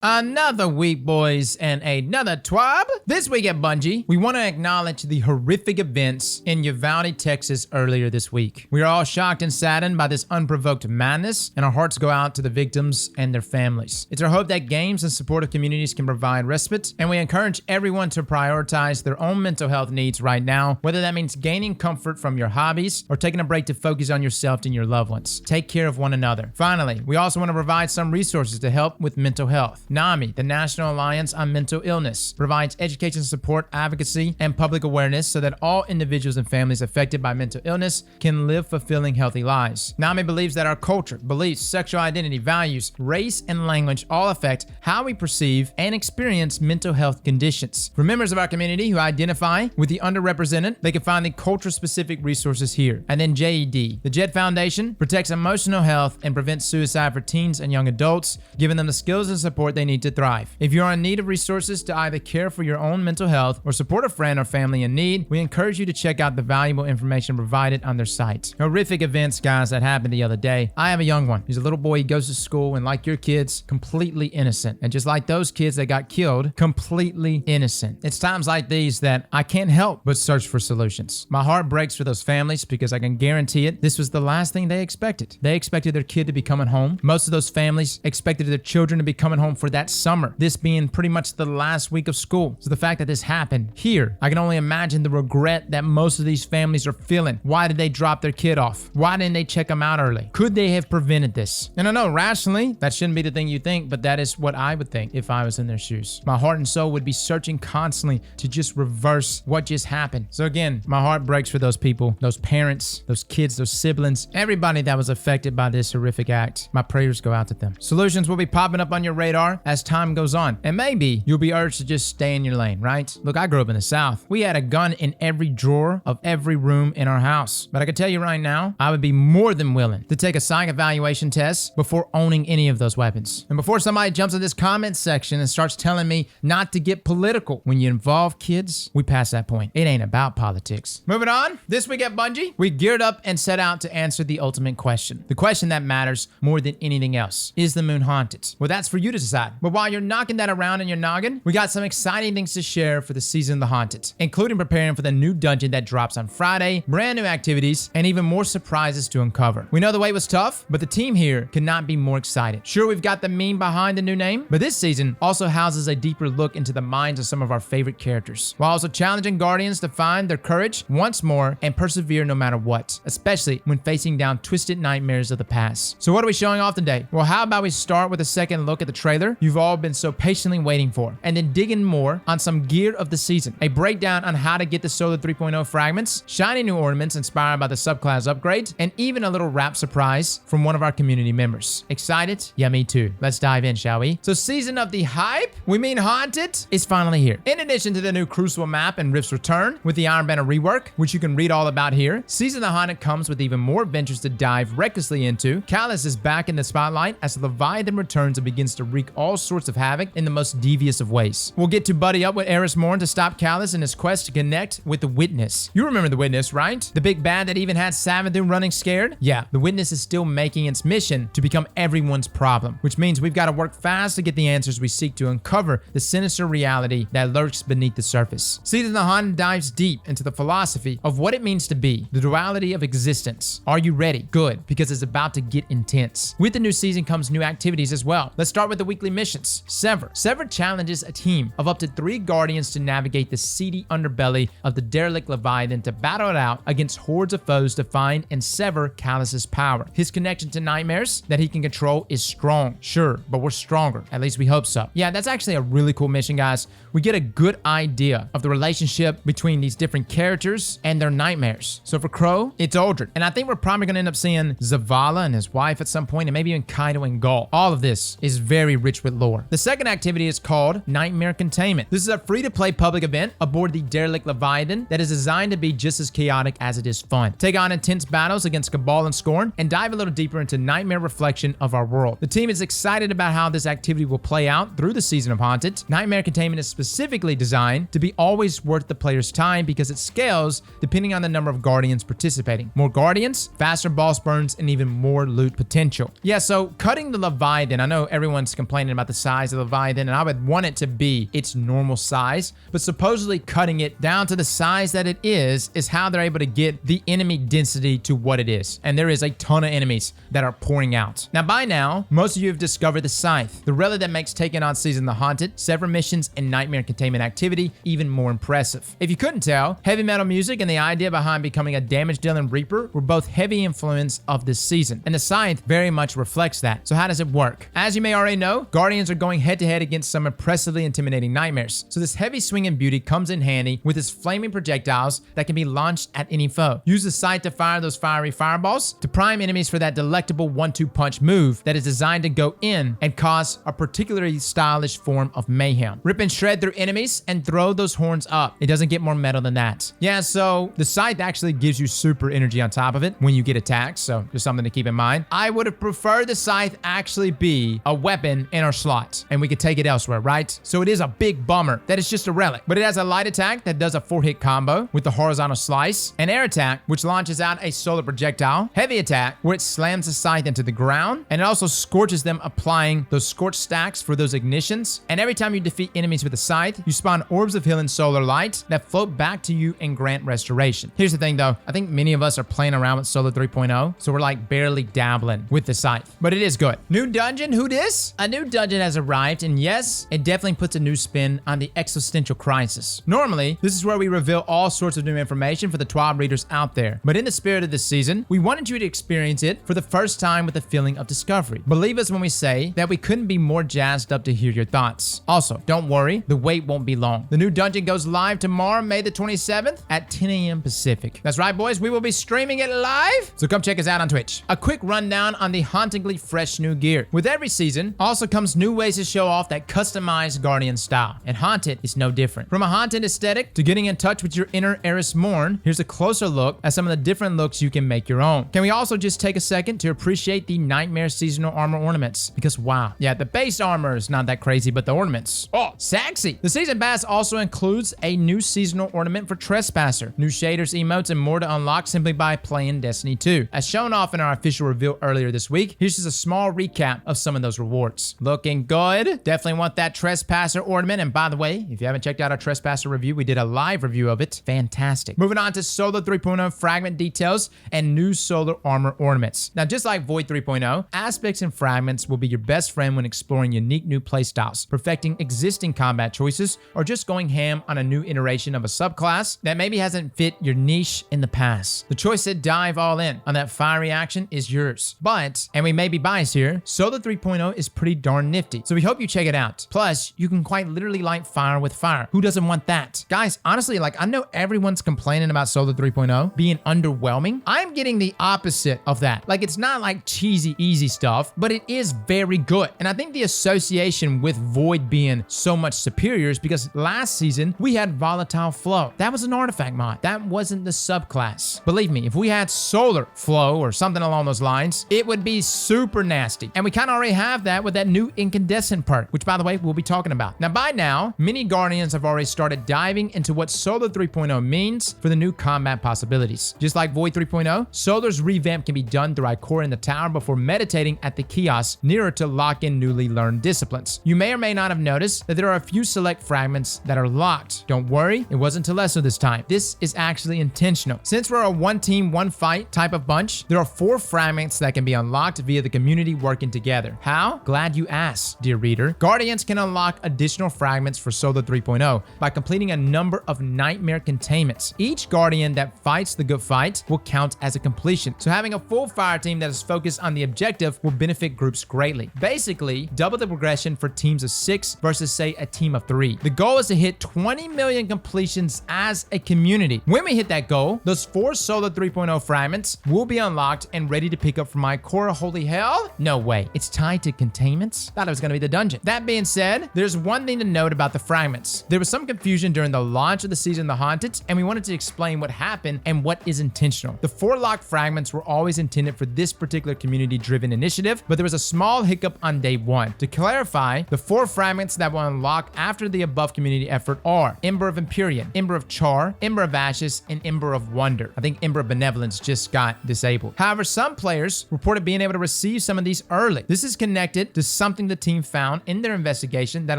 Another week, boys, and another TWAB. This week at Bungie, we want to acknowledge the horrific events in Uvalde, Texas earlier this week. We are all shocked and saddened by this unprovoked madness, and our hearts go out to the victims and their families. It's our hope that games and supportive communities can provide respite, and we encourage everyone to prioritize their own mental health needs right now, whether that means gaining comfort from your hobbies or taking a break to focus on yourself and your loved ones. Take care of one another. Finally, we also want to provide some resources to help with mental health. NAMI, the National Alliance on Mental Illness, provides education support, advocacy, and public awareness so that all individuals and families affected by mental illness can live fulfilling, healthy lives. NAMI believes that our culture, beliefs, sexual identity, values, race, and language all affect how we perceive and experience mental health conditions. For members of our community who identify with the underrepresented, they can find the culture-specific resources here. And then JED, the JED Foundation, protects emotional health and prevents suicide for teens and young adults, giving them the skills and support they need to thrive. If you're in need of resources to either care for your own mental health or support a friend or family in need, we encourage you to check out the valuable information provided on their site. Horrific events, guys, that happened the other day. I have a young one. He's a little boy. He goes to school, and like your kids, completely innocent. And just like those kids that got killed, completely innocent. It's times like these that I can't help but search for solutions. My heart breaks for those families because I can guarantee it, this was the last thing they expected. They expected their kid to be coming home. Most of those families expected their children to be coming home for that summer, this being pretty much the last week of school. So the fact that this happened here, I can only imagine the regret that most of these families are feeling. Why did they drop their kid off? Why didn't they check them out early? Could they have prevented this? And I know rationally, that shouldn't be the thing you think, but that is what I would think if I was in their shoes. My heart and soul would be searching constantly to just reverse what just happened. So again, my heart breaks for those people, those parents, those kids, those siblings, everybody that was affected by this horrific act. My prayers go out to them. Solutions will be popping up on your radar as time goes on, and maybe you'll be urged to just stay in your lane, right? Look, I grew up in the South. We had a gun in every drawer of every room in our house. But I can tell you right now, I would be more than willing to take a psych evaluation test before owning any of those weapons. And before somebody jumps in this comment section and starts telling me not to get political, when you involve kids, we pass that point. It ain't about politics. Moving on, this week at Bungie, we geared up and set out to answer the ultimate question. The question that matters more than anything else. Is the moon haunted? Well, that's for you to decide. But while you're knocking that around in your noggin, we got some exciting things to share for the season of the Haunted, including preparing for the new dungeon that drops on Friday, brand new activities, and even more surprises to uncover. We know the wait was tough, but the team here could not be more excited. Sure, we've got the meme behind the new name, but this season also houses a deeper look into the minds of some of our favorite characters, while also challenging Guardians to find their courage once more and persevere no matter what, especially when facing down twisted nightmares of the past. So what are we showing off today? Well, how about we start with a second look at the trailer you've all been so patiently waiting for, and then dig in more on some gear of the season, a breakdown on how to get the Solar 3.0 fragments, shiny new ornaments inspired by the subclass upgrade, and even a little wrap surprise from one of our community members. Excited? Yeah, me too. Let's dive in, shall we? So Season of the Hype, we mean Haunted, is finally here. In addition to the new Crucible map and Rift's Return with the Iron Banner rework, which you can read all about here, Season of the Haunted comes with even more adventures to dive recklessly into. Callus is back in the spotlight as Leviathan returns and begins to wreak all sorts of havoc in the most devious of ways. We'll get to buddy up with Eris Morn to stop Callus in his quest to connect with the Witness. You remember the Witness, right? The big bad that even had Savathun running scared? Yeah, the Witness is still making its mission to become everyone's problem, which means we've got to work fast to get the answers we seek to uncover the sinister reality that lurks beneath the surface. Season of the Haunted dives deep into the philosophy of what it means to be, the duality of existence. Are you ready? Good, because it's about to get intense. With the new season comes new activities as well. Let's start with the weekly missions. Sever. Sever challenges a team of up to 3 Guardians to navigate the seedy underbelly of the derelict Leviathan to battle it out against hordes of foes to find and sever Callus's power. His connection to nightmares that he can control is strong. Sure, but we're stronger. At least we hope so. Yeah, that's actually a really cool mission, guys. We get a good idea of the relationship between these different characters and their nightmares. So for Crow, it's Aldred. And I think we're probably going to end up seeing Zavala and his wife at some point, and maybe even Kaido and Gaul. All of this is very rich with lore. The second activity is called Nightmare Containment. This is a free-to-play public event aboard the derelict Leviathan that is designed to be just as chaotic as it is fun. Take on intense battles against Cabal and Scorn, and dive a little deeper into nightmare reflection of our world. The team is excited about how this activity will play out through the season of Haunted. Nightmare Containment is specifically designed to be always worth the player's time because it scales depending on the number of Guardians participating. More Guardians, faster boss burns, and even more loot potential. Yeah, so cutting the Leviathan, I know everyone's complaining complaining about the size of the Leviathan, and I would want it to be its normal size, but supposedly cutting it down to the size that it is how they're able to get the enemy density to what it is. And there is a ton of enemies that are pouring out. Now, by now, most of you have discovered the Scythe, the relic that makes taking on Season the Haunted, several missions, and nightmare containment activity even more impressive. If you couldn't tell, heavy metal music and the idea behind becoming a damage-dealing Reaper were both heavy influence of this season, and the Scythe very much reflects that. So how does it work? As you may already know, Guardians are going head-to-head against some impressively intimidating nightmares, so this heavy swinging beauty comes in handy with its flaming projectiles that can be launched at any foe. Use the Scythe to fire those fiery fireballs to prime enemies for that delectable 1-2 punch move that is designed to go in and cause a particularly stylish form of mayhem. Rip and shred through enemies and throw those horns up. It doesn't get more metal than that. Yeah, so the Scythe actually gives you super energy on top of it when you get attacked, so just something to keep in mind. I would have preferred the Scythe actually be a weapon in our slot, and we could take it elsewhere, right? So it is a big bummer that it's just a relic, but it has a light attack that does a 4-hit combo with the horizontal slice, an air attack, which launches out a solar projectile, heavy attack, where it slams the Scythe into the ground, and it also scorches them, applying those scorch stacks for those ignitions. And every time you defeat enemies with a Scythe, you spawn orbs of healing solar light that float back to you and grant restoration. Here's the thing though, I think many of us are playing around with Solar 3.0, so we're like barely dabbling with the Scythe, but it is good. New dungeon, who dis? A new dungeon has arrived, and yes, it definitely puts a new spin on the existential crisis. Normally, this is where we reveal all sorts of new information for the TWAB readers out there, but in the spirit of this season, we wanted you to experience it for the first time with a feeling of discovery. Believe us when we say that we couldn't be more jazzed up to hear your thoughts. Also, don't worry, the wait won't be long. The new dungeon goes live tomorrow, May the 27th at 10 a.m. Pacific. That's right, boys, we will be streaming it live, so come check us out on Twitch. A quick rundown on the hauntingly fresh new gear. With every season, also comes new ways to show off that customized Guardian style, and Haunted is no different. From a haunted aesthetic to getting in touch with your inner Eris Morn, here's a closer look at some of the different looks you can make your own. Can we also just take a second to appreciate the Nightmare seasonal armor ornaments? Because wow, yeah, the base armor is not that crazy, but the ornaments, oh, sexy. The season pass also includes a new seasonal ornament for Trespasser, new shaders, emotes, and more to unlock simply by playing Destiny 2. As shown off in our official reveal earlier this week, here's just a small recap of some of those rewards. Looking good. Definitely want that Trespasser ornament. And by the way, if you haven't checked out our Trespasser review, we did a live review of it. Fantastic. Moving on to Solar 3.0 fragment details and new solar armor ornaments. Now, just like Void 3.0, aspects and fragments will be your best friend when exploring unique new playstyles, perfecting existing combat choices, or just going ham on a new iteration of a subclass that maybe hasn't fit your niche in the past. The choice to dive all in on that fiery action is yours. But, and we may be biased here, Solar 3.0 is pretty darn nifty, so we hope you check it out. Plus, you can quite literally light fire with fire. Who doesn't want that? Guys, honestly, like, I know everyone's complaining about Solar 3.0 being underwhelming. I'm getting the opposite of that. Like, it's not like cheesy, easy stuff, but it is very good. And I think the association with Void being so much superior is because last season, we had Volatile Flow. That was an artifact mod. That wasn't the subclass. Believe me, if we had Solar Flow or something along those lines, it would be super nasty. And we kind of already have that with that new incandescent perk, which by the way, we'll be talking about. Now, by now, many Guardians have already started diving into what Solar 3.0 means for the new combat possibilities. Just like Void 3.0, Solar's revamp can be done through Ikora in the tower before meditating at the kiosk nearer to lock in newly learned disciplines. You may or may not have noticed that there are a few select fragments that are locked. Don't worry, it wasn't Telesto this time. This is actually intentional. Since we're a one team, one fight type of bunch, there are 4 fragments that can be unlocked via the community working together. How? Glad you asked, dear reader. Guardians can unlock additional fragments for Solar 3.0 by completing a number of nightmare containments. Each Guardian that fights the good fight will count as a completion, so having a full fire team that is focused on the objective will benefit groups greatly. Basically, double the progression for teams of 6 versus, say, a team of 3. The goal is to hit 20 million completions as a community. When we hit that goal, those 4 Solar 3.0 fragments will be unlocked and ready to pick up from Ikora. Holy hell? No way. It's tied to containments? Thought it was going to be the dungeon. That being said, there's one thing to note about the fragments. There was some confusion during the launch of the season The Haunted, and we wanted to explain what happened and what is intentional. The 4 locked fragments were always intended for this particular community-driven initiative, but there was a small hiccup on day 1. To clarify, the 4 fragments that will unlock after the above community effort are Ember of Empyrean, Ember of Char, Ember of Ashes, and Ember of Wonder. I think Ember of Benevolence just got disabled. However, some players reported being able to receive some of these early. This is connected to something something the team found in their investigation that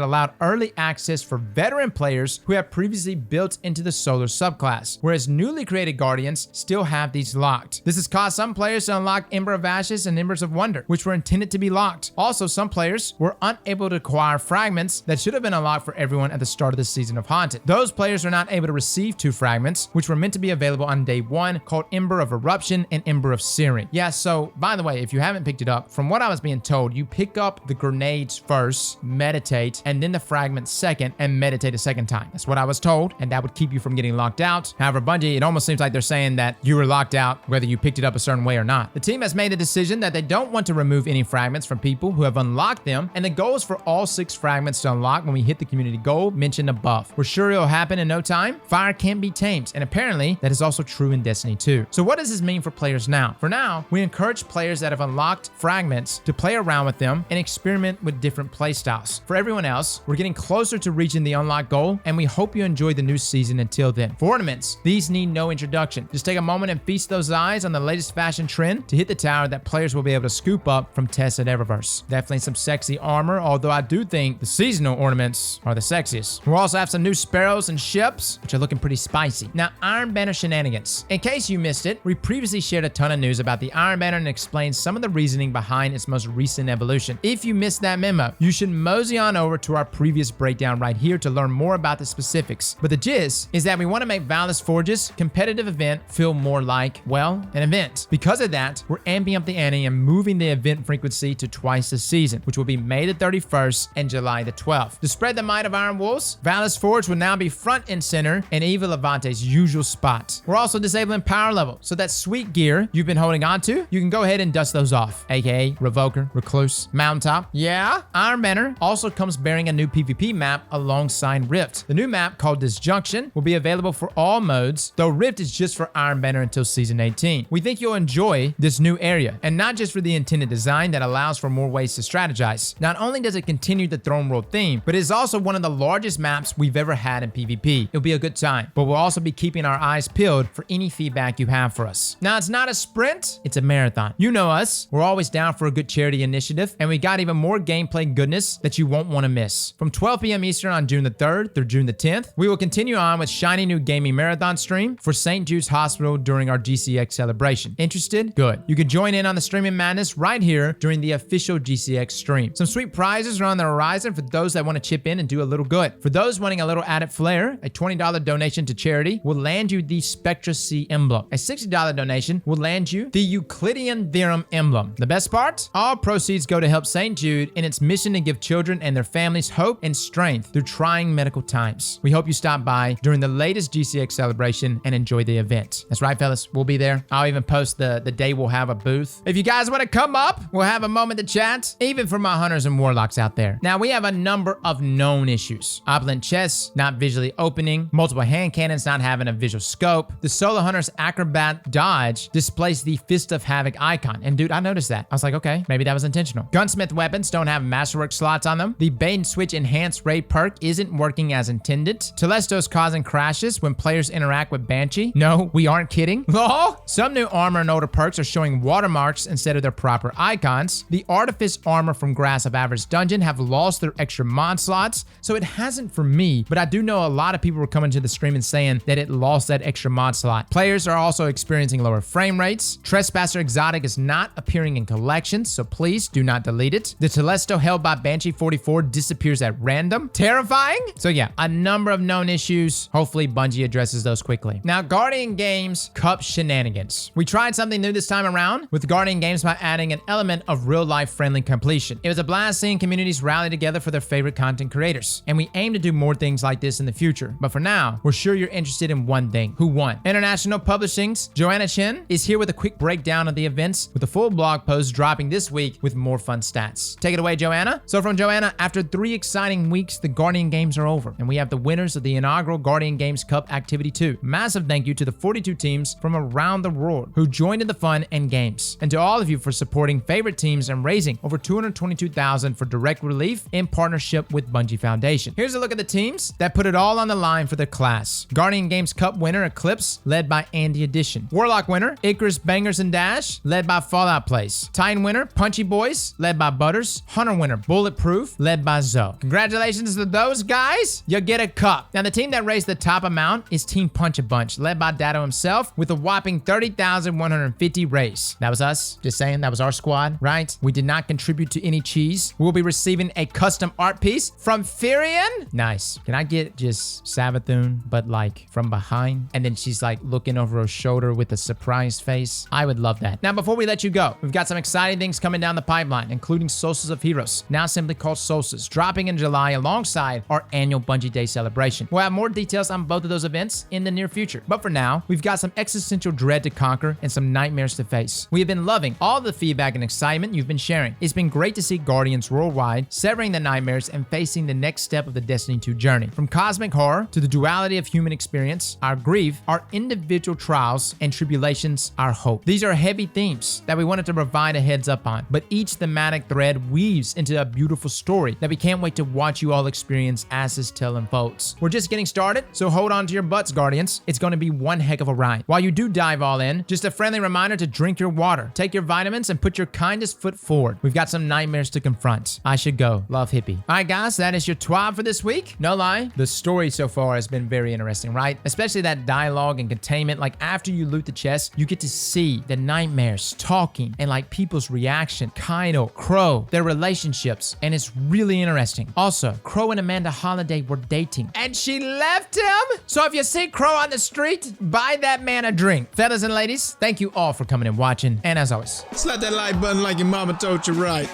allowed early access for veteran players who have previously built into the solar subclass, whereas newly created guardians still have these locked. This has caused some players to unlock Ember of Ashes and Embers of Wonder, which were intended to be locked. Also, some players were unable to acquire fragments that should have been unlocked for everyone at the start of the season of Haunted. Those players are not able to receive 2 fragments, which were meant to be available on day 1, called Ember of Eruption and Ember of Searing. Yeah, so by the way, if you haven't picked it up, from what I was being told, you pick up the grenades first, meditate, and then the fragments second, and meditate a second time. That's what I was told, and that would keep you from getting locked out. However, Bungie, it almost seems like they're saying that you were locked out whether you picked it up a certain way or not. The team has made a decision that they don't want to remove any fragments from people who have unlocked them, and the goal is for all 6 fragments to unlock when we hit the community goal mentioned above. We're sure it'll happen in no time. Fire can be tamed, and apparently that is also true in Destiny 2. So what does this mean for players now? For now, we encourage players that have unlocked fragments to play around with them and experiment with different playstyles. For everyone else, we're getting closer to reaching the unlock goal, and we hope you enjoy the new season until then. For ornaments, these need no introduction. Just take a moment and feast those eyes on the latest fashion trend to hit the tower that players will be able to scoop up from tests at Eververse. Definitely some sexy armor, although I do think the seasonal ornaments are the sexiest. We'll also have some new sparrows and ships, which are looking pretty spicy. Now, Iron Banner shenanigans. In case you missed it, we previously shared a ton of news about the Iron Banner and explained some of the reasoning behind its most recent evolution. If you missed that memo, you should mosey on over to our previous breakdown right here to learn more about the specifics. But the gist is that we want to make Valis Forge's competitive event feel more like, well, an event. Because of that, we're amping up the ante and moving the event frequency to twice a season, which will be May the 31st and July the 12th. To spread the might of Iron Wolves, Valis Forge will now be front and center in Eva Levante's usual spot. We're also disabling power level, so that sweet gear you've been holding on to, you can go ahead and dust those off, aka Revoker, Recluse, Mountaintop. Yeah, Iron Banner also comes bearing a new PvP map alongside Rift. The new map, called Disjunction, will be available for all modes, though Rift is just for Iron Banner until Season 18. We think you'll enjoy this new area, and not just for the intended design that allows for more ways to strategize. Not only does it continue the Throne World theme, but it is also one of the largest maps we've ever had in PvP. It'll be a good time, but we'll also be keeping our eyes peeled for any feedback you have for us. Now, it's not a sprint, it's a marathon. You know us, we're always down for a good charity initiative, and we got even more gameplay goodness that you won't want to miss. From 12 p.m. Eastern on June the 3rd through June the 10th, we will continue on with shiny new gaming marathon stream for St. Jude's Hospital during our GCX celebration. Interested? Good. You can join in on the streaming madness right here during the official GCX stream. Some sweet prizes are on the horizon for those that want to chip in and do a little good. For those wanting a little added flair, a $20 donation to charity will land you the Spectra C emblem. A $60 donation will land you the Euclidean Theorem emblem. The best part? All proceeds go to help St. Jude in its mission to give children and their families hope and strength through trying medical times. We hope you stop by during the latest GCX celebration and enjoy the event. That's right, fellas. We'll be there. I'll even post the day we'll have a booth. If you guys want to come up, we'll have a moment to chat, even for my hunters and warlocks out there. Now, we have a number of known issues. Opulent chests not visually opening, multiple hand cannons not having a visual scope, the Solo Hunter's Acrobat Dodge displays the Fist of Havoc icon. And dude, I noticed that. I was like, okay, maybe that was intentional. Gunsmith weapons don't have masterwork slots on them. The bait and switch enhanced raid perk isn't working as intended. Telesto's causing crashes when players interact with Banshee. No, we aren't kidding. Lol. Some new armor and older perks are showing watermarks instead of their proper icons. The Artifice armor from Grass of Avarice Dungeon have lost their extra mod slots, so it hasn't for me, but I do know a lot of people were coming to the stream and saying that it lost that extra mod slot. Players are also experiencing lower frame rates. Trespasser Exotic is not appearing in collections, so please do not delete it. The Telesto held by Banshee 44 disappears at random. Terrifying? So yeah, a number of known issues. Hopefully Bungie addresses those quickly. Now, Guardian Games Cup shenanigans. We tried something new this time around with Guardian Games by adding an element of real-life friendly completion. It was a blast seeing communities rally together for their favorite content creators, and we aim to do more things like this in the future. But for now, we're sure you're interested in one thing. Who won? International Publishing's Joanna Chen is here with a quick breakdown of the events, with a full blog post dropping this week with more fun stats. Take it away, Joanna. So from Joanna, after 3 exciting weeks, the Guardian Games are over, and we have the winners of the inaugural Guardian Games Cup Activity 2. Massive thank you to the 42 teams from around the world who joined in the fun and games, and to all of you for supporting favorite teams and raising over $222,000 for direct relief in partnership with Bungie Foundation. Here's a look at the teams that put it all on the line for their class. Guardian Games Cup winner Eclipse, led by Andy Edition. Warlock winner Icarus Bangers and Dash, led by Fallout Place. Titan winner Punchy Boys, led by Butters. winners. Hunter winner, Bulletproof, led by Zoe. Congratulations to those guys. You get a cup. Now, the team that raised the top amount is Team Punch a Bunch, led by Dado himself, with a whopping 30,150 raised. That was us. Just saying, that was our squad, right? We did not contribute to any cheese. We'll be receiving a custom art piece from Firion. Nice. Can I get just Savathun, but like from behind? And then she's like looking over her shoulder with a surprised face. I would love that. Now, before we let you go, we've got some exciting things coming down the pipeline, including Solstice of Heroes, now simply called Solstice, dropping in July alongside our annual Bungie Day celebration. We'll have more details on both of those events in the near future. But for now, we've got some existential dread to conquer and some nightmares to face. We have been loving all the feedback and excitement you've been sharing. It's been great to see Guardians worldwide severing the nightmares and facing the next step of the Destiny 2 journey. From cosmic horror to the duality of human experience, our grief, our individual trials and tribulations, our hope. These are heavy themes that we wanted to provide a heads up on, but each thematic thread weaves into a beautiful story that we can't wait to watch you all experience as this tale unfolds. We're just getting started, so hold on to your butts, Guardians. It's going to be one heck of a ride. While you do dive all in, just a friendly reminder to drink your water, take your vitamins, and put your kindest foot forward. We've got some nightmares to confront. I should go. Love, Hippie. All right, guys, that is your TWAB for this week. No lie, the story so far has been very interesting, right? Especially that dialogue and containment. Like, after you loot the chest, you get to see the nightmares talking and like people's reaction. Kaido, Crow, their relationships, and it's really interesting. Also, Crow and Amanda Holiday were dating, and she left him. So if you see Crow on the street, buy that man a drink. Fellas and ladies, thank you all for coming and watching, and as always, Slap that like button like your mama told you right.